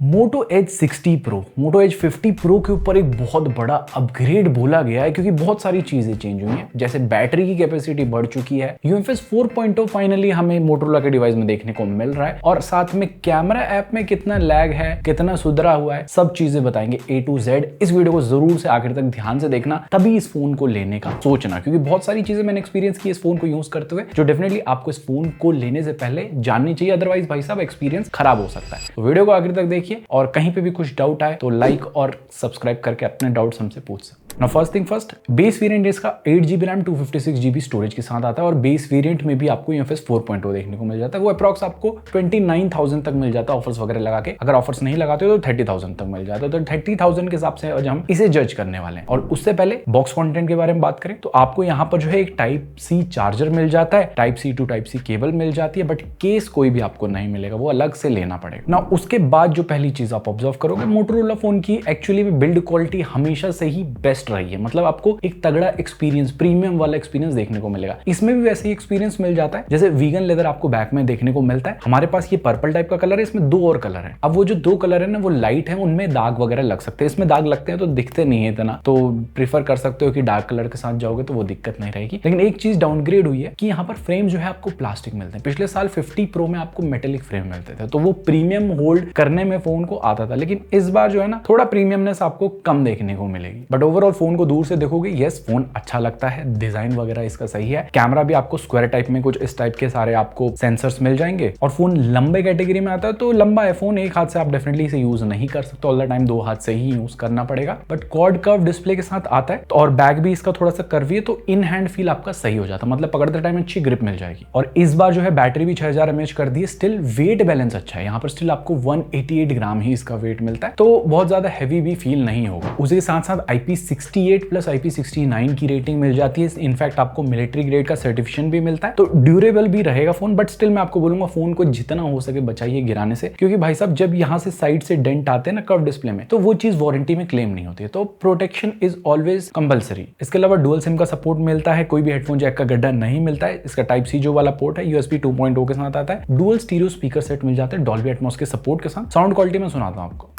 Moto Edge 60 pro, Moto Edge 50 pro के ऊपर एक बहुत बड़ा अपग्रेड बोला गया है क्योंकि बहुत सारी चीजें चेंज हुई हैं। जैसे बैटरी की कैपेसिटी बढ़ चुकी है, UFS 4.0 फाइनली हमें मोटोरोला के डिवाइस में देखने को मिल रहा है और साथ में कैमरा ऐप में कितना लैग है, कितना सुधरा हुआ है, सब चीजें बताएंगे A to Z। इस वीडियो को जरूर से आखिर तक ध्यान से देखना, तभी इस फोन को लेने का सोचना, क्योंकि बहुत सारी चीजें मैंने एक्सपीरियंस की इस फोन को यूज करते हुए जो डेफिनेटली आपको इस फोन को लेने से पहले जाननी चाहिए, अदरवाइज भाई साहब एक्सपीरियंस खराब हो सकता है। तो वीडियो को आखिर तक देखिए और कहीं पे भी कुछ डाउट आए तो लाइक और सब्सक्राइब करके अपने डाउट्स हमसे पूछ सकते हैं। Now first thing first, base variant इसका 8GB रैम 256GB स्टोरेज के साथ आता है और बेस वेरिएंट में भी आपको UFS 4.0 देखने को मिल जाता है। वो अप्रॉक्स आपको 29,000 तक मिल जाता है ऑफर्स वगैरह लगा के। अगर ऑफर्स नहीं लगाते हो तो 30,000 तक मिल जाता है। तो 30,000 के हिसाब से आज हम इसे जज करने वाले हैं। और उससे पहले बॉक्स कंटेंट के बारे में बात करें तो आपको यहाँ पर जो है एक टाइप सी चार्जर मिल जाता है, type C to type C cable मिल जाती है, बट केस कोई भी आपको नहीं मिलेगा, वो अलग से लेना पड़ेगा ना। उसके बाद जो पहली चीज आप ऑब्जर्व करोगे, मोटोरोला फोन की एक्चुअली बिल्ड क्वालिटी हमेशा से ही बेस्ट रही है। मतलब आपको एक तगड़ा एक्सपीरियंस, प्रीमियम वाला एक्सपीरियंस देखने को मिलेगा। इसमें भी वैसे ही एक्सपीरियंस मिल जाता है जैसे वीगन लेदर आपको बैक में देखने को मिलता है। हमारे पास ये पर्पल टाइप का कलर है, इसमें दो और कलर है। अब वो जो दो कलर है ना, वो लाइट है, उनमें दाग वगैरह लग सकते हैं। इसमें दाग लगते हैं तो दिखते नहीं है इतना, तो प्रीफर कर सकते हो कि डार्क कलर के साथ जाओगे तो वो दिक्कत नहीं रहेगी। लेकिन एक चीज डाउनग्रेड हुई है कि यहाँ पर फ्रेम जो है आपको प्लास्टिक मिलते हैं। पिछले साल 50 प्रो में आपको मेटेलिक फ्रेम मिलते थे, तो वो प्रीमियम होल्ड करने में फोन को आता था। लेकिन इस बार जो है ना, थोड़ा प्रीमियमनेस आपको कम देखने को मिलेगी। बट ओवरऑल फोन को दूर से देखोगे, यस फोन अच्छा लगता है, डिजाइन वगैरह इसका सही है। कैमरा भी आपको स्क्वायर टाइप में कुछ इस टाइप के सारे आपको सेंसर्स मिल जाएंगे। और फोन लंबे कैटेगरी में आता है, तो लंबा है फोन, एक हाथ से आप डेफिनेटली इसे यूज नहीं कर सकते ऑल द टाइम, दो हाथ से ही यूज करना पड़ेगा। बट क्वाड कर्व डिस्प्ले के साथ आता है और बैक भी इसका थोड़ा सा कर्वी है, तो इन हैंड फील आपका सही हो जाता है, मतलब पकड़ते टाइम अच्छी ग्रिप मिल जाएगी। और इस बार जो है बैटरी भी 6000 mAh कर दी है। स्टिल वेट बैलेंस अच्छा है, यहाँ पर स्टिल आपको 188 ग्राम ही इसका वेट मिलता है, तो बहुत ज्यादा हैवी भी फील नहीं होगा। उसके साथ साथ IP68 प्लस IP69 की रेटिंग मिल जाती है। इनफैक्ट आपको मिलिट्री ग्रेड का सर्टिफिकेशन भी मिलता है, तो ड्यूरेबल भी रहेगा फोन। बट स्टिल मैं आपको बोलूंगा फोन को जितना हो सके बचाइए गिराने से, क्योंकि भाई साहब जब यहाँ से साइड से डेंट आते हैं ना कर्व डिस्प्ले में, तो वो चीज वारंटी में क्लेम नहीं होती है, तो प्रोटेक्शन इज ऑलवेज कंपलसरी। इसके अलावा डुअल सिम का सपोर्ट मिलता है, कोई भी हेडफोन जैक का गड्ढा नहीं मिलता है। इसका टाइप सी जो वाला पोर्ट है USB 2.0 के साथ आता है। डुअल स्टीरियो स्पीकर सेट मिल जाते हैं डॉल्बी एटमॉस के सपोर्ट के साथ। साउंड क्वालिटी में सुनाता हूं आपको।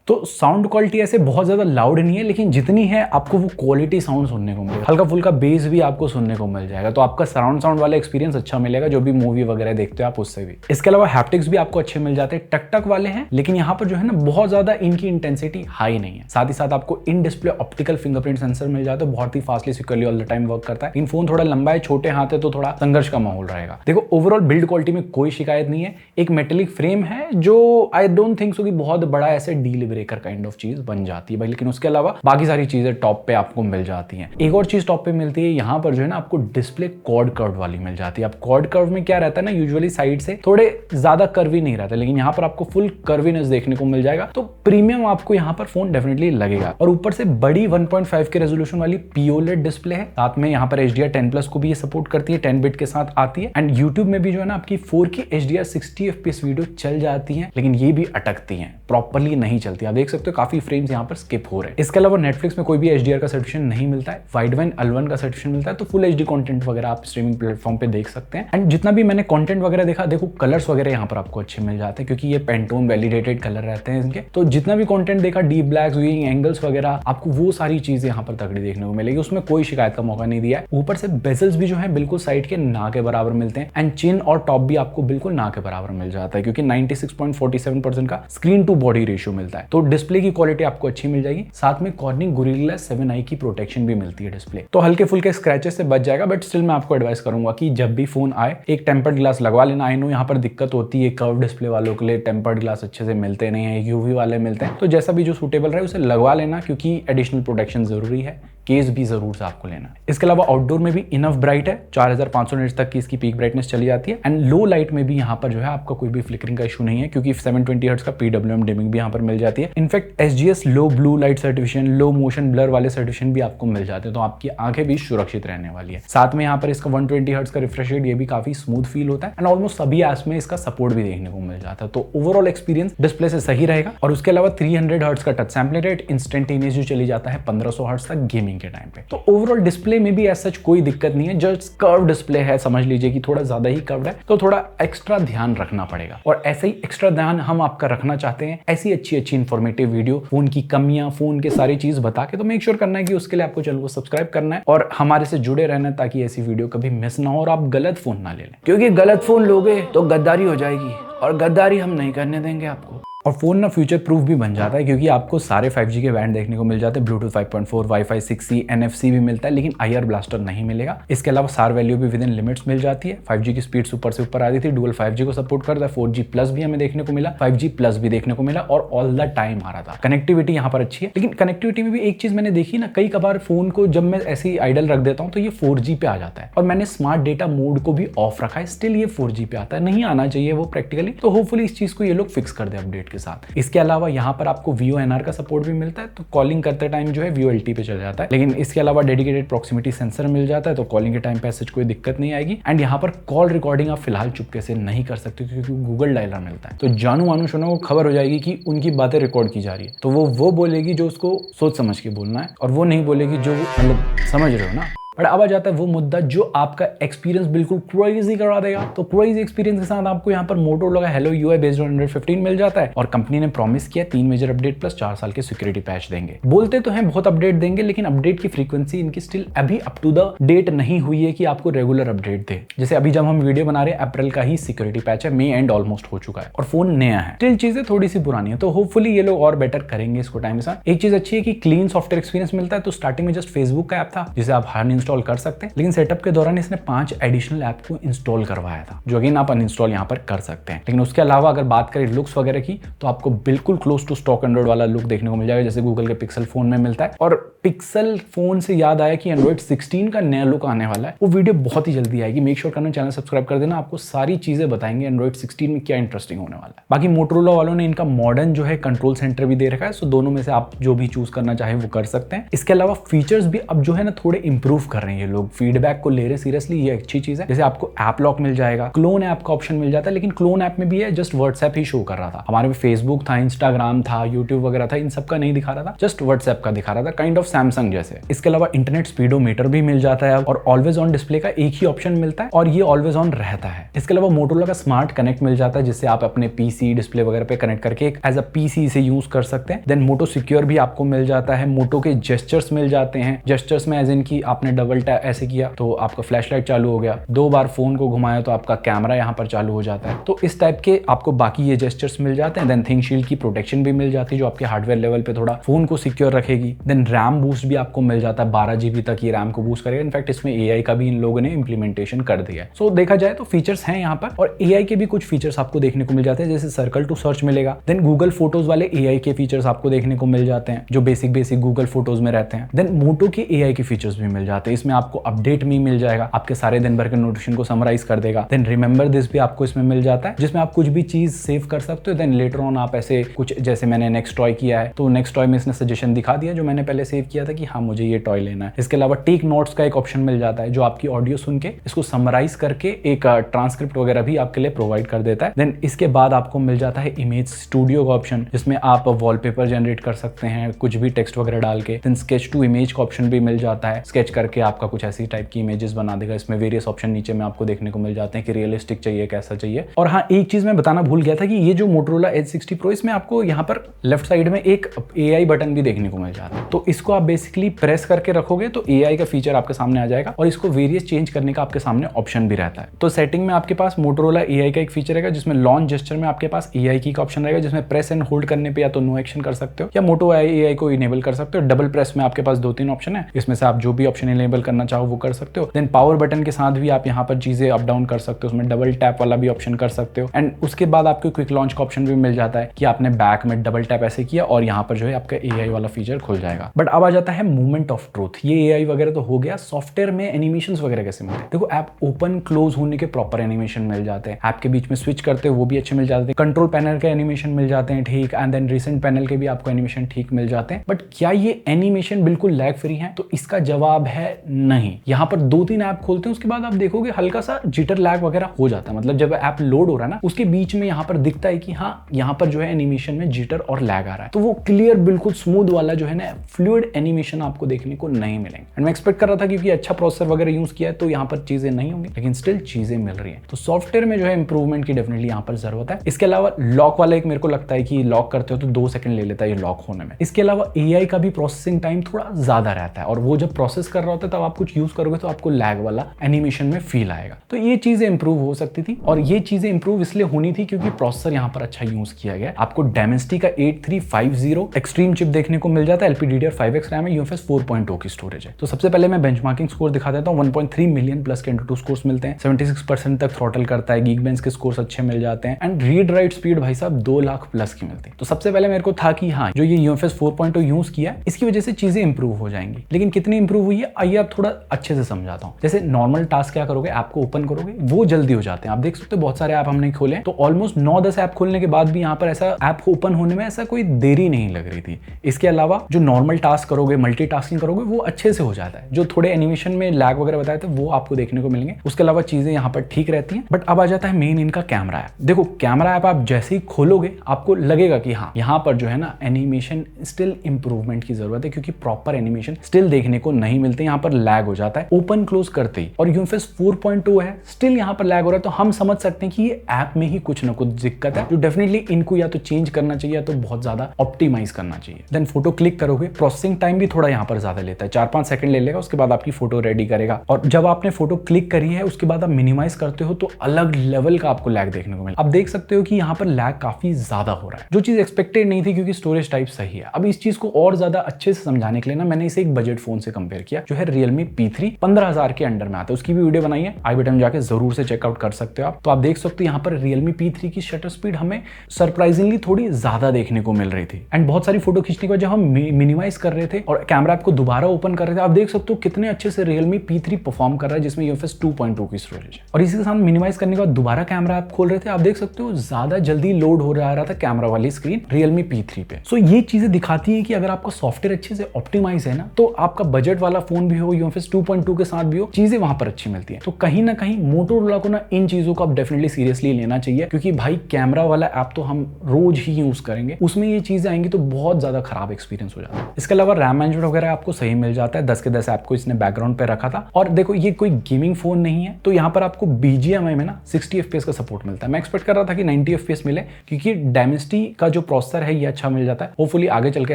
तो साउंड क्वालिटी ऐसे बहुत ज्यादा लाउड नहीं है, लेकिन जितनी है आपको वो क्वालिटी साउंड सुनने को मिलेगा। हल्का फुल्का बेस भी आपको सुनने को मिल जाएगा, तो आपका सराउंड साउंड वाला एक्सपीरियंस अच्छा मिलेगा, जो भी मूवी वगैरह देखते हो आप उससे भी। इसके अलावा हैप्टिक्स भी आपको अच्छे मिल जाते हैं, टक टक वाले हैं, लेकिन यहाँ पर जो है ना बहुत ज्यादा इनकी इंटेंसिटी हाई नहीं है। साथ ही साथ आपको in display optical fingerprint sensor मिल जाता है, बहुत ही fastly securely all the time work करता है। इन फोन थोड़ा लंबा है, छोटे हाथ है, तो थोड़ा संघर्ष का माहौल रहेगा। देखो ओवरऑल बिल्ड क्वालिटी में कोई शिकायत नहीं है। एक मेटेलिक फ्रेम है जो आई डोंट थिंक सो कि बहुत बड़ा ऐसे डील ब्रेकर काइंड ऑफ चीज बन जाती है भाई, लेकिन उसके अलावा बाकी सारी चीजें टॉप पे आपको मिल जाती हैं। एक और चीज टॉप पे मिलती है, यहाँ पर जो है ना आपको डिस्प्ले क्वाड कर्व वाली मिल जाती है। अब क्वाड कर्व में क्या रहता है ना, यूजुअली साइड से थोड़े ज्यादा कर्वी नहीं रहता, लेकिन यहाँ पर आपको फुल कर्वीनेस देखने को मिल जाएगा, तो प्रीमियम आपको यहाँ पर फोन डेफिनेटली लगेगा। और ऊपर से बड़ी 1.5 के रेजोल्यूशन वाली POLED डिस्प्ले है, साथ में यहाँ पर HDR10+ को भी ये सपोर्ट करती है, 10 बिट के साथ आती है। एंड यूट्यूब में भी जो है ना आपकी 4K HDR 60 FPS वीडियो चल जाती है, लेकिन ये भी अटकती है, प्रॉपरली नहीं चलती। आप देख सकते हो काफी फ्रेम्स यहाँ पर स्किप हो रहे हैं। इसके अलावा नेटफ्लिक्स में कोई भी HDR का सर्टिफिकेशन नहीं मिलता है, वाइडवाइन L1 का सर्टिफिकेशन मिलता है, तो फुल HD कंटेंट वगैरह आप स्ट्रीमिंग प्लेटफॉर्म पे देख सकते हैं। एंड जितना भी मैंने कंटेंट वगैरह देखा, देखो कलर्स वगैरह यहाँ पर आपको अच्छे मिल जाते हैं, क्योंकि ये पेंटोन वैलिडेटेड कलर रहते हैं इनके। तो जितना भी कंटेंट देखा, डीप ब्लैक्स, व्यूइंग एंगल्स वगैरह, आपको वो सारी चीजें यहाँ पर तगड़ी देखने को मिलेगी, उसमें कोई शिकायत का मौका नहीं दिया है। ऊपर से बेजल्स भी जो है बिल्कुल साइड के ना के बराबर मिलते हैं, एंड चिन और टॉप भी आपको बिल्कुल ना के बराबर मिल जाता है, क्योंकि 96.47% का स्क्रीन टू बॉडी रेशियो मिलता है। तो डिस्प्ले की क्वालिटी आपको अच्छी मिल जाएगी, साथ में कॉर्निंग गोरिल्ला 7i की प्रोटेक्शन भी मिलती है डिस्प्ले, तो हल्के फुल्के स्क्रैचेस से बच जाएगा। बट स्टिल मैं आपको एडवाइस करूंगा कि जब भी फोन आए एक टेम्पर्ड ग्लास लगवा लेना। आई नो यहाँ पर दिक्कत होती है, कर्व डिस्प्ले वालों के लिए टेम्पर्ड ग्लास अच्छे से मिलते नहीं है, UV वाले मिलते हैं, तो जैसा भी जो सूटेबल रहे उसे लगवा लेना, क्योंकि एडिशनल प्रोटेक्शन जरूरी है। केस भी जरूर से आपको लेना है। इसके अलावा आउटडोर में भी इनफ ब्राइट है, 4500 निट्स तक की इसकी पीक ब्राइटनेस चली जाती है। एंड लो लाइट में भी यहाँ पर जो है आपका कोई भी फ्लिकरिंग का इशू नहीं है, क्योंकि 720 हर्ट्ज का PWM डिमिंग भी यहाँ पर मिल जाती है। इनफैक्ट SGS लो ब्लू लाइट सर्टिफिकेशन, लो मोशन ब्लर वाले सर्टिफिकेशन भी आपको मिल जाते हैं, तो आपकी आंखें भी सुरक्षित रहने वाली है। साथ में यहाँ पर इसका 120 हर्ट्ज का रिफ्रेश रेट, ये भी काफी स्मूथ फील होता है एंड ऑलमोस्ट सभी ऐप्स में इसका सपोर्ट भी देखने को मिल जाता है। तो ओवरऑल एक्सपीरियंस डिस्प्ले से सही रहेगा। और उसके अलावा 300 हर्ट्ज का टच सैंपलिंग रेट, इंस्टेंटेनियस जो चली जाता है 1500 हर्ट्ज तक गेमिंग के टाइम पे। तो ओवरऑल डिस्प्ले में भी ऐसा कोई दिक्कत नहीं है, जस्ट कर्व डिस्प्ले है, समझ लीजिए कि थोड़ा ज्यादा ही कर्व है, तो थोड़ा एक्स्ट्रा ध्यान रखना पड़ेगा। और ऐसे ही एक्स्ट्रा ध्यान हम आपका रखना चाहते हैं, ऐसी अच्छी इन्फॉर्मेटिव वीडियो, फोन की कमियां, फोन के सारी चीज बता के, तो मेक श्योर करना है कि उसके लिए आपको चैनल को सब्सक्राइब करना है और हमारे से जुड़े रहना है, ताकि ऐसी वीडियो कभी मिस ना हो और आप गलत फोन ना ले लें, क्योंकि गलत फोन लोगे तो गद्दारी हो जाएगी और गद्दारी हम नहीं करने देंगे आपको। और फोन ना फ्यूचर प्रूफ भी बन जाता है, क्योंकि आपको सारे 5G के बैंड देखने को मिल जाते हैं, ब्लूटूथ 5.4, वाईफाई 6E, NFC भी मिलता है, लेकिन IR ब्लास्टर नहीं मिलेगा। इसके अलावा सार वैल्यू भी विद इन लिमिट्स मिल जाती है। 5G की स्पीड ऊपर से ऊपर आ रही थी, डुअल 5G को सपोर्ट करता है, 4G प्लस भी हमें देखने को मिला, 5G प्लस भी देखने को मिला और ऑल द टाइम आ रहा था। कनेक्टिविटी यहाँ पर अच्छी है, लेकिन कनेक्टिविटी में भी एक चीज मैंने देखी ना, कई कबार फोन को जब मैं ऐसे ही आइडल रख देता हूँ तो ये 4G पे आ जाता है, और मैंने स्मार्ट डेटा मोड को भी ऑफ रखा है, स्टिल ये 4G पे आता है। नहीं आना चाहिए वो प्रैक्टिकली, तो होपफुली इस चीज को ये लोग फिक्स कर दे अपडेट के साथ। इसके अलावा यहाँ पर आपको VoNR का सपोर्ट भी मिलता है, तो कॉलिंग करते टाइम जो है VoLTE पे चल जाता है, लेकिन इसके अलावा डेडिकेटेड प्रॉक्सिमिटी सेंसर मिल जाता है, तो कॉलिंग के टाइम पे ऐसे कोई दिक्कत नहीं आएगी। एंड यहाँ पर कॉल रिकॉर्डिंग आप फिलहाल चुपके से नहीं कर सकते, क्योंकि गूगल डायलर मिलता है, तो जानू मानू सुनो को खबर हो जाएगी कि उनकी बातें रिकॉर्ड की जा रही है, तो वो बोलेगी जो उसको सोच समझ के बोलना है, और वो नहीं बोलेगी जो मतलब समझ रहे हो ना। बट अब आ जाता है वो मुद्दा जो आपका एक्सपीरियंस बिल्कुल क्रेजी करा देगा। तो क्रेजी एक्सपीरियंस के साथ आपको यहाँ पर Motorola का Hello UI based on Android 15 मिल जाता है, और कंपनी ने प्रॉमिस किया 3 मेजर अपडेट प्लस 4 साल के सिक्योरिटी पैच देंगे। बोलते तो हैं बहुत अपडेट देंगे, लेकिन अपडेट की फ्रीक्वेंसी इनकी स्टिल अभी अप टू द डेट नहीं हुई है कि आपको रेगुलर अपडेट दे। जैसे अभी जब हम वीडियो बना रहे हैं, अप्रैल का ही सिक्योरिटी पैच है, मई एंड ऑलमोस्ट हो चुका है और फोन नया है, स्टिल चीजें थोड़ी सी पुरानी है, तो होपफुली ये लोग और बेटर करेंगे इसको टाइम के साथ। एक चीज अच्छी है कि क्लीन सॉफ्टवेयर एक्सपीरियंस मिलता है। तो स्टार्टिंग में जस्ट फेसबुक का ऐप था जिसे आप अनइंस्टॉल कर सकते हैं, लेकिन सेटअप के दौरान इसने 5 एडिशनल ऐप को इंस्टॉल करवाया था, जो अगेन आप अनइंस्टॉल यहाँ पर कर सकते हैं। लेकिन उसके अलावा अगर बात करें लुक्स वगैरह की, तो आपको बिल्कुल क्लोज टू स्टॉक एंड्रॉइड वाला लुक देखने को मिल जाएगा, जैसे गूगल के पिक्सल फोन में मिलता है। और पिक्सल फोन से याद आया कि एंड्रॉइड 16 का नया लुक आने वाला है, वो वीडियो बहुत ही जल्दी आएगी। मेक श्योर करना चैनल सब्सक्राइब कर देना, आपको सारी चीजें बताएंगे एंड्रॉइड 16 में क्या इंटरेस्टिंग होने वाला है। बाकी मोटोरोला वालों ने इनका मॉडर्न जो है कंट्रोल सेंटर भी दे रखा है, सो दोनों में से आप जो भी चूज करना चाहे वो कर सकते हैं। इसके अलावा फीचर्स भी अब जो है ना थोड़े इंप्रूव कर रहे हैं, ये लोग फीडबैक को ले रहे सीरियसली, ये अच्छी चीज है। जैसे आपको ऐप लॉक मिल जाएगा, क्लोन ऐप का ऑप्शन मिल जाता है, लेकिन क्लोन ऐप में भी है जस्ट व्हाट्सएप ही शो कर रहा था। हमारे में फेसबुक था, इंस्टाग्राम था, यूट्यूब वगैरह था, इन सब का नहीं दिखा रहा था, जस्ट व्हाट्सएप का दिखा रहा था, काइंड ऑफ सैमसंग जैसे। इसके अलावा इंटरनेट स्पीडोमीटर भी मिल जाता है, और ऑलवेज ऑन डिस्प्ले का एक ही ऑप्शन मिलता है, और ये ऑलवेज ऑन रहता है। इसके अलावा मोटोरोला का स्मार्ट कनेक्ट मिल जाता है, जिससे आप अपने पीसी डिस्प्ले वगैरह पे कनेक्ट करके एक एज अ पीसी से यूज कर सकते हैं। देन मोटो सिक्योर भी आपको मिल जाता है, मोटो के जेस्चर्स मिल जाते हैं। जेस्चर्स में एज इन की आपने डबल टैप ऐसे किया तो आपका फ्लैशलाइट चालू हो गया, 2 बार फोन को घुमाया तो आपका कैमरा यहाँ पर चालू हो जाता है। तो इस टाइप के आपको बाकी ये जेस्चर्स मिल जाते हैं। देन थिंग शील्ड की प्रोटेक्शन भी मिल जाती है, जो आपके हार्डवेयर लेवल पे थोड़ा फोन को सिक्योर रखेगी। देन रैम बूस्ट भी आपको मिल जाता है, 12 GB तक ये रैम को बूस्ट करेगा। इनफैक्ट इसमें AI का भी इन लोगों ने इंप्लीमेंटेशन कर दिया है। सो देखा जाए तो फीचर्स हैं यहाँ पर, और AI के भी कुछ फीचर्स आपको देखने को मिल जाते हैं, जैसे सर्कल टू सर्च मिलेगा। देन गूगल फोटोज वाले AI के फीचर्स आपको देखने को मिल जाते हैं, जो बेसिक गूगल फोटोज में रहते हैं। देन मोटो के AI के फीचर्स भी मिल जाते हैं, इसमें आपको अपडेट में मिल जाएगा, आपके सारे दिन भर के नोटिफिकेशन को समराइज कर देगा। देन रिमेंबर दिस भी आपको इसमें मिल जाता है, जिसमें आप कुछ भी चीज सेव कर सकते हो। देन लेटर ऑन आप ऐसे कुछ, जैसे मैंने नेक्स्ट टॉय किया है, तो नेक्स्ट टॉय में इसने सजेशन दिखा दिया जो मैंने पहले सेव किया था कि हाँ मुझे ये टॉय लेना है। इसके अलावा टेक नोट्स का एक ऑप्शन मिल जाता है, जो आपकी ऑडियो सुन के इसको समराइज करके एक ट्रांसक्रिप्ट वगैरह भी आपके लिए प्रोवाइड कर देता है। देन इसके बाद आपको मिल जाता है इमेज स्टूडियो का ऑप्शन, जिसमें आप वॉलपेपर जनरेट कर सकते हैं, कुछ भी टेक्स्ट वगैरह डाल के। देन स्केच टू इमेज का ऑप्शन भी मिल जाता है, स्केच करके आपका कुछ ऐसी टाइप की इमेजेस बना देगा। इसमें वेरियस ऑप्शन नीचे में आपको देखने को मिल जाते हैं कि रियलिस्टिक चाहिए, कैसा चाहिए। और हाँ, एक चीज मैं बताना भूल गया था कि ये जो Motorola Edge 60 Pro, इसमें आपको यहाँ पर लेफ्ट साइड में एक AI बटन भी देखने को मिल जाता है। तो इसको आप बेसिकली प्रेस करके रखोगे तो AI का फीचर आपके सामने आ जाएगा, और इसको वेरियस चेंज करने का आपके सामने ऑप्शन भी रहता है। तो सेटिंग में आपके पास Motorola AI का एक फीचर रहेगा, जिसमें लॉन्च जेस्चर में आपके पास AI की का ऑप्शन रहेगा, जिसमें प्रेस एंड होल्ड करने पे या तो नो एक्शन कर सकते हो या Moto AI को इनेबल कर सकते हो। डबल प्रेस में आपके पास 2-3 ऑप्शन है, इसमें से आप जो भी ऑप्शन इनेबल करना चाहो वो कर सकते हो। देन पावर बटन के साथ भी आप यहाँ पर चीजें अप डाउन कर सकते हो, उसमें डबल टैप वाला भी ऑप्शन कर सकते हो। एंड उसके बाद आपको क्विक लॉन्च का ऑप्शन भी मिल जाता है कि आपने बैक में डबल टैप ऐसे किया और यहाँ पर जो है आपका AI वाला फीचर खुल जाएगा। बट अब आ जाता है मूवमेंट ऑफ ट्रूथ। ये AI वगैरह तो हो गया, सॉफ्टवेयर में एनिमेशंस वगैरह कैसे मिलते हैं? देखो ऐप ओपन क्लोज होने के प्रॉपर एनिमेशन मिल जाते हैं, ऐप के बीच में स्विच करते हो वो भी अच्छे मिल जाते हैं, कंट्रोल पैनल के एनिमेशन मिल जाते हैं ठीक, एंड देन रिसेंट पैनल के भी आपको एनिमेशन ठीक मिल जाते हैं। बट क्या ये एनिमेशन बिल्कुल लैग फ्री है? तो इसका जवाब है नहीं। यहाँ पर 2-3 ऐप खोलते हैं उसके बाद आप देखोगे हल्का सा जिटर लैग वगैरह हो जाता है, मतलब जब ऐप लोड हो रहा है ना उसके बीच में यहाँ पर दिखता है कि हाँ यहाँ पर जो है एनिमेशन में जिटर और लैग आ रहा है। तो वो क्लियर बिल्कुल स्मूथ वाला जो है ना फ्लूइड एनिमेशन आपको देखने को नहीं मिलेंगे। एंड मैं एक्सपेक्ट कर रहा था क्योंकि अच्छा प्रोसेसर वगैरह यूज किया है तो यहाँ पर चीजें नहीं होंगी, लेकिन स्टिल चीजें मिल रही है। तो सॉफ्टवेयर में जो है इंप्रूवमेंट की डेफिनेटली यहाँ पर जरूरत है। इसके अलावा लॉक वाला एक मेरे को लगता है कि लॉक करते हो तो 2 सेकंड ले लेता है ये लॉक होने में। इसके अलावा AI का भी प्रोसेसिंग टाइम थोड़ा ज्यादा रहता है और वो जब प्रोसेस कर रहा होता है तब आप कुछ यूज करोगे तो आपको लैग वाला एनिमेशन में फील आएगा। तो ये चीजें इंप्रूव हो सकती थी और ये चीजें इंप्रूव इसलिए होनी थी क्योंकि प्रोसेसर यहाँ पर अच्छा यूज किया गया। आपको Dimensity का 8350 एक्सट्रीम चिप देखने को मिल जाता है, LPDDR5X रैम है, UFS 4.0 की स्टोरेज है। तो सबसे पहले मैं बेंचमार्किंग स्कोर दिखा देता हूँ। 1.3 मिलियन प्लस के Antutu स्कोर्स मिलते हैं, 76% तक थ्रॉटल करता है, Geekbench के स्कोर्स अच्छे मिल जाते हैं एंड रीड राइट स्पीड भाई साहब 2 लाख प्लस की मिलती है। तो सबसे पहले मेरे को था कि हाँ जो ये UFS 4.0 यूज किया इसकी वजह से चीजें इंप्रूव हो जाएंगी, लेकिन कितनी इंप्रूव हुई है आइए आप थोड़ा अच्छे से समझाता हूँ। जैसे नॉर्मल टास्क क्या करोगे, ऐप को ओपन करोगे वो जल्दी हो जाते हैं। आप देख सकते हो बहुत सारे ऐप हमने खोले तो ऑलमोस्ट 9-10 ऐप खोलने के बाद भी यहाँ पर ऐसा ऐप ओपन होने में ऐसा कोई देरी नहीं लग रही थी। इसके अलावा जो नॉर्मल टास्क करोगे, मल्टीटास्किंग करोगे वो अच्छे से हो जाता है। जो थोड़े एनिमेशन में लैग वगैरह बताए थे वो आपको देखने को मिलेंगे। उसके अलावा चीजें यहाँ पर ठीक रहती हैं। बट अब आ जाता है मेन इनका कैमरा ऐप। देखो कैमरा ऐप आप जैसे ही खोलोगे आपको लगेगा कि हाँ यहाँ पर जो है ना एनिमेशन स्टिल इंप्रूवमेंट की जरूरत है क्योंकि प्रॉपर एनिमेशन स्टिल देखने को नहीं मिलते, यहाँ पर लैग हो जाता है ओपन क्लोज करते ही। और UFS 4.0 है स्टिल यहाँ पर लैग हो रहा है, तो हम समझ सकते हैं कि ये ऐप में ही कुछ ना कुछ दिक्कत है जो डेफिनेटली इनको या तो चेंज करना चाहिए या तो बहुत ज्यादा ऑप्टिमाइज करना चाहिए। देन फोटो क्लिक करोगे, प्रोसेसिंग टाइम भी थोड़ा यहाँ पर ज्यादा लेता है, 4-5 सेकंड ले लेगा, उसके बाद आपकी फोटो रेडी करेगा। और जब आपने फोटो क्लिक करी है उसके बाद आप मिनिमाइज करते हो तो अलग लेवल का आपको लैग देखने को मिलेगा। आप देख सकते हो कि यहाँ पर लैग काफी ज्यादा हो रहा है, जो चीज एक्सपेक्टेड नहीं थी क्योंकि स्टोरेज टाइप सही है। अब इस चीज को और ज्यादा अच्छे से समझाने के लिए ना मैंने इसे एक बजट फोन से कंपेयर किया जो है Realme P3, 15,000 के अंडर में आता है। उसकी भी वीडियो बनाई है, आई बटन में जाके जरूर से चेकआउट कर सकते हो आप। तो आप देख सकते हो यहाँ पर Realme P3 की शटर स्पीड हमें सरप्राइजिंगली थोड़ी ज्यादा देखने को मिल रही थी। एंड बहुत सारी फोटो खींचने के बाद जब हम मिनिमाइज कर रहे थे और कैमरा ऐप को दोबारा ओपन कर रहे थे, आप देख सकते हो कितने अच्छे से Realme P3 परफॉर्म कर रहा है जिसमें UFS 2.2 की स्टोरेज है। और इसी के साथ मिनिमाइज करने के बाद दोबारा कैमरा ऐप खोल रहे थे, आप देख सकते हो ज्यादा जल्दी लोड हो रहा था कैमरा वाली स्क्रीन Realme P3 पे। सो ये चीजें दिखाती है कि अगर आपका सॉफ्टवेयर अच्छे से ऑप्टिमाइज है ना तो आपका बजट वाला फोन भी हो, UFS 2.2 के साथ भी हो, चीजें वहां पर अच्छी मिलती है। तो कहीं ना कहीं मोटोरोला को ना इन चीजों को आप डेफिनेटली सीरियसली लेना चाहिए क्योंकि भाई कैमरा वाला ऐप तो हम रोज ही यूज करेंगे, उसमें ये चीजें आएंगी तो बहुत ज्यादा खराब एक्सपीरियंस हो जाता है। इसके अलावा रैम मैनेजमेंट वगैरह आपको सही मिल जाता है, 10 के 10 ऐप को इसने बैकग्राउंड पे रखा था। और देखो ये कोई गेमिंग फोन नहीं है तो यहाँ पर आपको BGMI में ना 60 FPS का सपोर्ट मिलता है। मैं एक्सपेक्ट कर रहा था कि 90 FPS मिले क्योंकि Dimensity का जो प्रोसेसर है ये अच्छा मिल जाता है। होपफुली आगे चल के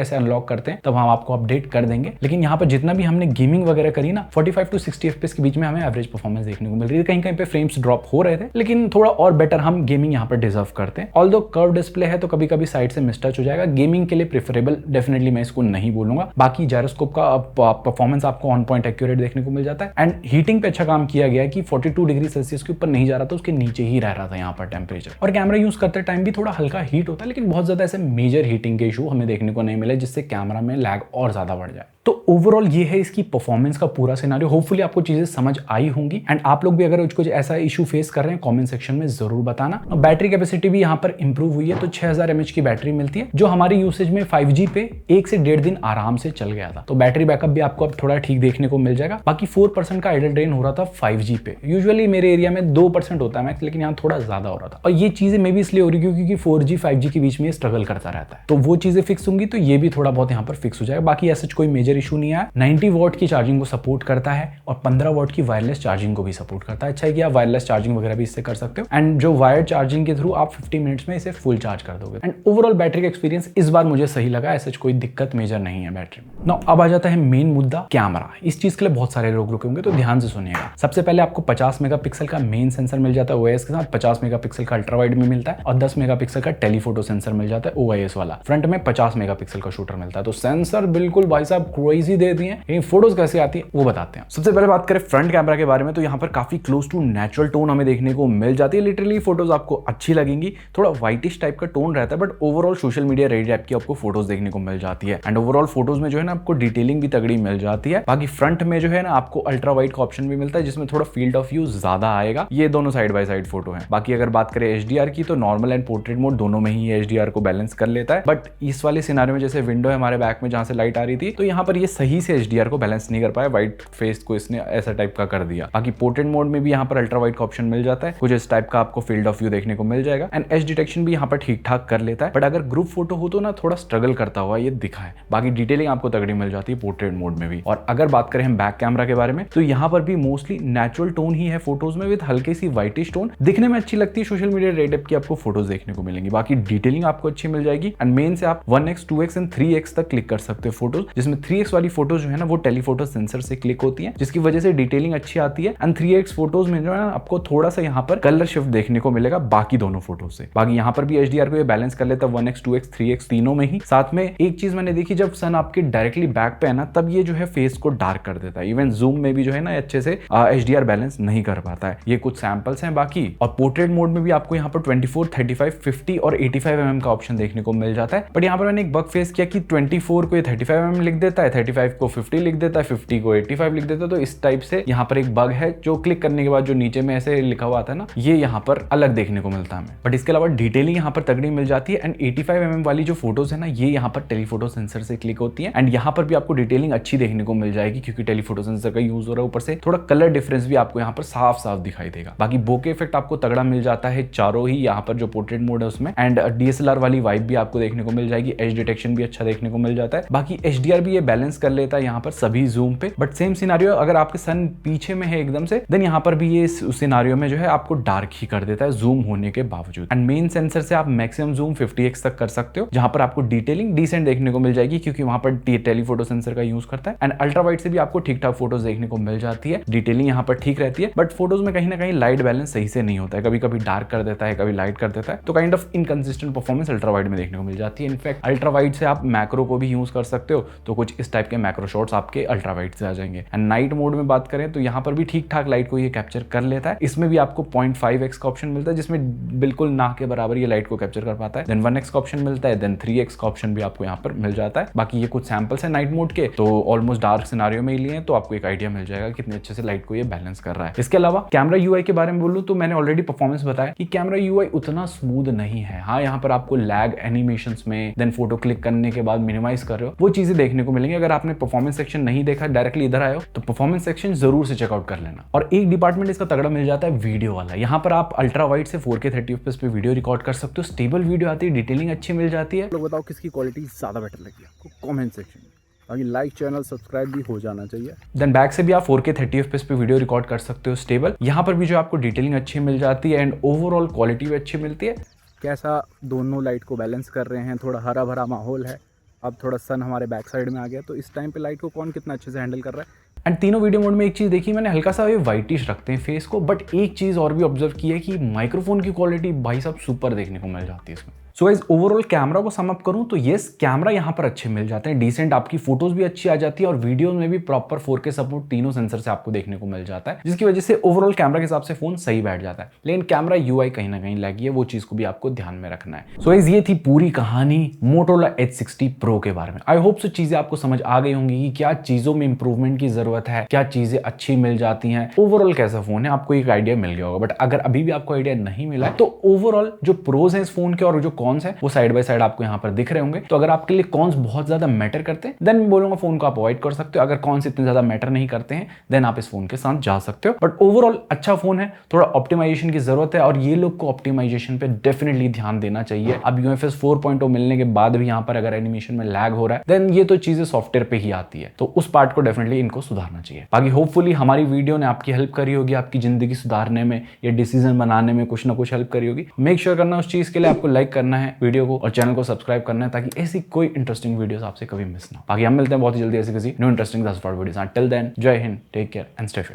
ऐसे अनलॉक करते हैं तब हम आपको अपडेट कर देंगे। लेकिन यहाँ पर जितना भी हमने गेमिंग वगैरह करी ना 45 to 60 FPS के बीच में हमें एवरेज परफॉर्मेंस देखने को मिल रही है। कहीं कहीं पे फ्रेम्स ड्रॉप हो रहे थे लेकिन थोड़ा और बेटर हम गेमिंग यहाँ पर डिजर्व करते हैं। ऑल्दो कर्व डिस्प्ले है तो कभी कभी साइड से मिसटच हो जाएगा, गेमिंग के लिए प्रेफरेबल डेफिनेटली मैं इसको नहीं बोलूंगा। बाकी जायरोस्कोप का परफॉर्मेंस आपको ऑन पॉइंट एक्यूरेट देखने को मिल जाता है। एंड हीटिंग पे अच्छा काम किया गया है कि 42 डिग्री सेल्सियस के ऊपर नहीं जा रहा था, उसके नीचे ही रह रहा था यहाँ पर टेम्परेचर। और कैमरा यूज करते टाइम भी थोड़ा हल्का हीट होता है लेकिन बहुत ज्यादा ऐसे मेजर हीटिंग के इशू हमें देखने को नहीं मिले जिससे कैमरा में लैग और ज्यादा बढ़ जाए। तो ओवरऑल ये है इसकी परफॉर्मेंस का पूरा सिनेरियो। होपफुली आपको चीजें समझ आई होंगी एंड आप लोग भी अगर कुछ ऐसा इशू फेस कर रहे हैं कमेंट सेक्शन में जरूर बताना। बैटरी कैपेसिटी भी यहाँ पर इंप्रूव हुई है तो 6000 mAh की बैटरी मिलती है जो हमारी यूसेज में 5G पे 1 से 1.5 दिन आराम से चल गया था। तो बैटरी बैकअप भी आपको अब थोड़ा ठीक देखने को मिल जाएगा। बाकी 4% का आइडल ड्रेन हो रहा था 5G पे, यूजुअली मेरे एरिया में 2% होता है मैक्स, लेकिन यहाँ थोड़ा ज्यादा हो रहा था। और ये चीजें मे भी इसलिए हो रही क्योंकि 4G 5G के बीच में स्ट्रगल करता रहता है। तो वो चीजें फिक्स होंगी तो ये भी थोड़ा बहुत यहाँ पर फिक्स हो जाएगा। बाकी ऐसा कोई मेजर इशू नहीं आया। 90 वॉट की चार्जिंग को सपोर्ट करता है और 15 वॉट की वायरलेस चार्जिंग को भी सपोर्ट करता है। अच्छा है कि आप वायरलेस चार्जिंग वगैरह भी इससे कर सकते हो एंड जो वायर्ड चार्जिंग के थ्रू आप 50 मिनट्स में इसे फुल चार्ज कर दोगे। एंड ओवरऑल बैटरी का एक्सपीरियंस इस बार मुझे सही लगा, ऐसा कोई दिक्कत मेजर नहीं है बैटरी में। नाउ अब आ जाता है मेन मुद्दा कैमरा। इस चीज के लिए बहुत सारे लोग रुके होंगे तो ध्यान से सुनिएगा। सबसे पहले आपको 50 मेगापिक्सल का मेन सेंसर मिल जाता है OIS के साथ, 50 मेगापिक्सल का अल्ट्रा वाइड में मिलता है और 10 मेगापिक्सल का टेलीफोटो सेंसर मिल जाता है OIS वाला। फ्रंट में 50 मेगापिक्सल का शूटर मिलता है। तो सेंसर बिल्कुल भाई साहब वाइज ही दे दिए हैं, लेकिन फोटोज कैसे आती है वो बताते हैं। सबसे पहले बात करें फ्रंट कैमरा के बारे में, तो यहाँ पर काफी क्लोज टू नेचुरल टोन हमें देखने को मिल जाती है। लिटरली फोटोज आपको अच्छी लगेंगी, थोड़ा व्हाइटिश टाइप का टोन रहता है, but overall social media ready type की आपको फोटोज देखने को मिल जाती है। एंड ओवरऑल फोटोज में जो है ना आपको डिटेलिंग भी तगड़ी मिल जाती है। बाकी फ्रंट में जो है ना आपको अल्ट्रा वाइड का ऑप्शन भी मिलता है, जिसमें थोड़ा फील्ड ऑफ व्यू ज्यादा आएगा। ये दोनों साइड बाय साइड फोटो है। बाकी अगर बात करें HDR की, तो नॉर्मल एंड पोर्ट्रेट मोड दोनों में ही HDR को बैलेंस कर लेता है। बट इस वाले सिनारियो में जैसे विंडो है हमारे बैक में जहां से लाइट आ रही थी, तो यहाँ पर ये सही से HDR को बैलेंस नहीं कर पाया, व्हाइट फेस को इसने ऐसा टाइप का कर दिया। बाकी पोर्ट्रेट मोड में भी यहाँ पर अल्ट्रा वाइड का ऑप्शन मिल जाता है, कुछ इस टाइप का आपको फील्ड ऑफ व्यू देखने को मिल जाएगा। एंड एज डिटेक्शन भी यहाँ पर ठीक ठाक कर लेता है, बट अगर ग्रुप फोटो हो तो ना थोड़ा स्ट्रगल करता हुआ ये दिखा है। बाकी डिटेलिंग आपको तगड़ी मिल जाती है पोर्ट्रेट मोड में भी। और अगर बात करें हम बैक कैमरा के बारे में, तो यहाँ पर भी मोस्टली नेचुरल टोन ही है फोटोज में, विद हल्की सी व्हाइटिश टोन, दिखने में अच्छी लगती है। सोशल मीडिया रेड की आपको फोटोज देखने को मिलेंगी। बाकी डिटेलिंग आपको अच्छी मिल जाएगी। एंड मेन से आप 1x 2x एंड 3x तक क्लिक कर सकते हो फोटोज, जिसमें 3x वाली फोटोज जो है ना वो टेलीफोटो सेंसर से क्लिक होती है, जिसकी वजह से डिटेलिंग अच्छी आती है। एंड 3x फोटोज में जो है ना आपको थोड़ा सा यहाँ पर कलर शिफ्ट देखने को मिलेगा बाकी दोनों फोटोज से। बाकी यहाँ पर भी HDR को ये बैलेंस कर लेता है 1x 2x 3x तीनों में ही। साथ में एक चीज मैंने देखी, जब सन आपके डायरेक्टली बैक पे है ना, तब ये जो है फेस को डार्क कर देता है। इवन जूम में भी जो है ना अच्छे से HDR बैलेंस नहीं कर पाता है। ये कुछ सैंपल्स हैं बाकी। और पोर्ट्रेट मोड में भी आपको यहाँ पर 24, 35, 50 और 85 mm का ऑप्शन देखने को मिल जाता है। बट यहाँ पर मैंने एक बग फेस किया कि 24 को ये 35 mm लिख देता है, 35 को 50 लिख देता है, 50 को 85 लिख देता है। तो इस टाइप से यहाँ पर एक बग है, जो क्लिक करने के बाद जो नीचे में ऐसे लिखा हुआ आता है ना, ये यहाँ पर अलग देखने को मिलता है हमें। बट इसके अलावा डिटेलिंग यहाँ पर तगड़ी मिल जाती है। एंड 85 mm वाली जो फोटोज है ना, ये यहाँ पर टेलीफोटो सेंसर से क्लिक होती है। एंड यहाँ पर भी आपको डिटेलिंग अच्छी देखने को मिल जाएगी, क्योंकि टेलीफोटो सेंसर का यूज हो रहा है। ऊपर से थोड़ा कलर डिफरेंस भी आपको यहाँ पर साफ साफ दिखाई देगा। बाकी बोके इफेक्ट आपको तगड़ा मिल जाता है चारों ही यहाँ पर जो पोर्ट्रेट मोड है उसमें। एंड DSLR वाली वाइब भी आपको देखने को मिल जाएगी। एज डिटेक्शन भी अच्छा देखने को मिल जाता है। बाकी HDR भी ये बैलेंस कर लेता है यहाँ पर सभी जूम पे। बट सेम सिनारियो अगर आपके सन पीछे में है एकदम से, देन यहाँ पर भी ये सिनारियो में जो है आपको डार्क ही कर देता है जूम होने के बावजूद। एंड मेन सेंसर से आप मैक्सिमम जूम 50x तक कर सकते हो, जहां पर आपको डिटेलिंग डिसेंट देखने को मिल जाएगी, क्योंकि वहां पर टेलीफोटो सेंसर का यूज करता है। एंड अल्ट्रा वाइड से भी आपको ठीक ठाक फोटोज देखने को मिल जाती है। डिटेलिंग यहाँ पर ठीक रहती है, बट फोटोज में कहीं ना कहीं लाइट बैलेंस सही से नहीं होता है। कभी कभी डार्क कर देता है, कभी लाइट कर देता है। तो kind of inconsistent performance ultra wide में देखने को मिल जाती है। इनफैक्ट अल्ट्रा वाइड से आप मैक्रो को भी यूज कर सकते हो, तो कुछ इस टाइप के मैक्रो शॉट्स आपके अल्ट्रा वाइड से आ जाएंगे। एंड नाइट मोड में बात करें तो यहाँ पर भी ठीक ठाक लाइट को ये कैप्चर कर लेता है। इसमें भी आपको 0.5x का ऑप्शन मिलता है, जिसमें बिल्कुल ना के बराबर ये लाइट को कैप्चर कर पाता है। देन 1x का ऑप्शन मिलता है, देन 3x का ऑप्शन भी आपको यहाँ पर मिल जाता है। बाकी ये कुछ सैंपल्स है नाइट मोड के, तो ऑलमोस्ट डार्क सिनारियो में ही लिए, तो आपको एक आइडिया मिल जाएगा कितने अच्छे से लाइट को ये बैलेंस कर रहा है। इसके अलावा कैमरा UI के बारे में बोलूं तो मैंने ऑलरेडी परफॉर्मेंस बताया कि कैमरा UI उतना स्मूथ नहीं है। हाँ, यहाँ पर आपको लैग एनिमेशंस में, देन फोटो क्लिक करने के बाद मिनिमाइज कर रहे हो, वो चीजें देखने को मिलेंगी। अगर आपने परफॉर्मेंस सेक्शन नहीं देखा, डायरेक्टली इधर आए हो, तो परफॉर्मेंस सेक्शन जरूर से चेकआउट कर लेना। और एक डिपार्टमेंट इसका तगड़ा मिल जाता है वीडियो वाला। यहाँ पर आप अल्ट्रा वाइड से 4K 30fps पे वीडियो रिकॉर्ड कर सकते हो। स्टेबल वीडियो आती है, डिटेलिंग अच्छी मिल जाती है। लोग बताओ किसकी क्वालिटी ज़्यादा बेटर लगी आपको कमेंट सेक्शन में। बाकी लाइक, चैनल सब्सक्राइब भी हो जाना चाहिए। देन बैक से भी आप 4K 30fps पे वीडियो रिकॉर्ड कर सकते हो स्टेबल। यहाँ पर भी जो आपको डिटेलिंग अच्छी मिल जाती है एंड ओवरऑल क्वालिटी भी अच्छी मिलती है। कैसा दोनों लाइट को बैलेंस कर रहे हैं, थोड़ा हरा भरा माहौल है। अब थोड़ा सन हमारे बैक साइड में आ गया, तो इस टाइम पे लाइट को कौन कितना अच्छे से हैंडल कर रहा है। एंड तीनों वीडियो मोड में एक चीज देखी मैंने, हल्का सा ये व्हाइटिश रखते हैं फेस को, बट एक चीज और भी ऑब्जर्व की है कि माइक्रोफोन की क्वालिटी भाई साहब सुपर देखने को मिल जाती है इसमें। सो गाइस ओवरऑल कैमरा को सम अप करूं तो यस, कैमरा यहाँ पर अच्छे मिल जाते हैं, डिसेंट आपकी फोटोज भी अच्छी आ जाती है और वीडियो में भी प्रॉपर 4K सपोर्ट तीनों सेंसर से आपको देखने को मिल जाता है, जिसकी वजह से ओवरऑल कैमरा के हिसाब से फोन सही बैठ जाता है। लेकिन कैमरा UI कहीं ना कहीं लैगी है, वो चीज को भी आपको ध्यान में रखना है। सो गाइस ये थी पूरी कहानी Motorola H60 Pro के बारे में। आई होप सो चीजें आपको समझ आ गई होंगी कि क्या चीजों में इंप्रूवमेंट की जरूरत है, क्या चीजें अच्छी मिल जाती हैं, ओवरऑल कैसा फोन है, आपको एक आइडिया मिल गया होगा। बट अगर अभी भी आपको आइडिया नहीं मिला है तो ओवरऑल जो प्रोज है इस फोन के और जो कॉन्स है वो साइड बाय साइड आपको यहाँ पर दिख रहे होंगे। तो अगर आपके लिए कॉन्स बहुत ज्यादा मैटर करते हैं देन मैं बोलूंगा फोन को आप अवॉइड कर सकते हो। अगर कॉन्स इतने ज्यादा मैटर नहीं करते हैं देन आप इस फोन के साथ जा सकते हो। बट ओवरऑल अच्छा फोन है, थोड़ा ऑप्टिमाइजेशन की जरूरत है और ये लोग को ऑप्टिमाइजेशन पे डेफिनेटली ध्यान देना चाहिए। अब UFS 4.0 मिलने के बाद भी यहाँ पर अगर एनिमेशन में लैग हो रहा है देन ये तो चीजें सॉफ्टवेयर पे ही आती है, तो उस पार्ट को डेफिनेटली इनको सुधारना चाहिए। बाकी होपफुली हमारी वीडियो ने आपकी हेल्प करी होगी, आपकी जिंदगी सुधारने में या डिसीजन बनाने में कुछ ना कुछ हेल्प करी होगी। मेक श्योर करना उस चीज के लिए आपको लाइक करना है वीडियो को और चैनल को सब्सक्राइब करना है, ताकि ऐसी कोई इंटरेस्टिंग वीडियोस आपसे कभी मिस ना हो। बाकी हम मिलते हैं बहुत ही जल्दी ऐसी किसी new interesting videos. Till then जय हिंद, take care and stay fit.